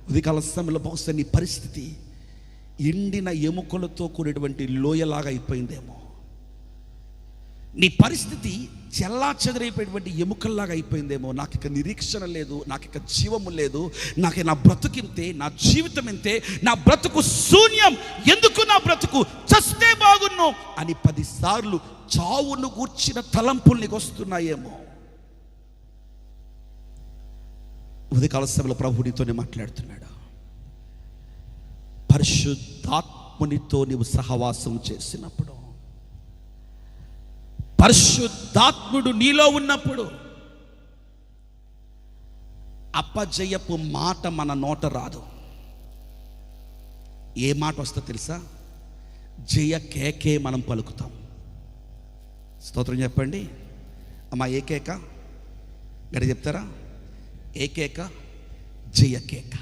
ఉదయకాల సమయంలో బహుశా నీ పరిస్థితి ఎండిన ఎముకలతో కూడినటువంటి లోయలాగా అయిపోయిందేమో. నీ పరిస్థితి చెల్లా చెదరైపోయేటువంటి ఎముకల్లాగా అయిపోయిందేమో. నాకు ఇక నిరీక్షణ లేదు, నాకు ఇక జీవము లేదు, నాకు నా బ్రతుకింతే, నా జీవితం ఇంతే, నా బ్రతుకు శూన్యం, ఎందుకు నా బ్రతుకు, చస్తే బాగున్ను అని 10 సార్లు చావును గూర్చిన తలంపులు నీకు వస్తున్నాయేమో. ఉదయకాల సమయంలో ప్రభు నీతోనే మాట్లాడుతున్నాడు. పరిశుద్ధాత్మునితో నీవు సహవాసం చేసినప్పుడు, పరిశుద్ధాత్ముడు నీలో ఉన్నప్పుడు అపజయపు మాట మన నోట రాదు. ఏ మాట వస్తుందో తెలుసా? జయ కేకే మనం పలుకుతాం. స్తోత్రం చెప్పండి అమ్మా. ఏ కేక గడి చెప్తారా? ఏ కేక? జయ కేక.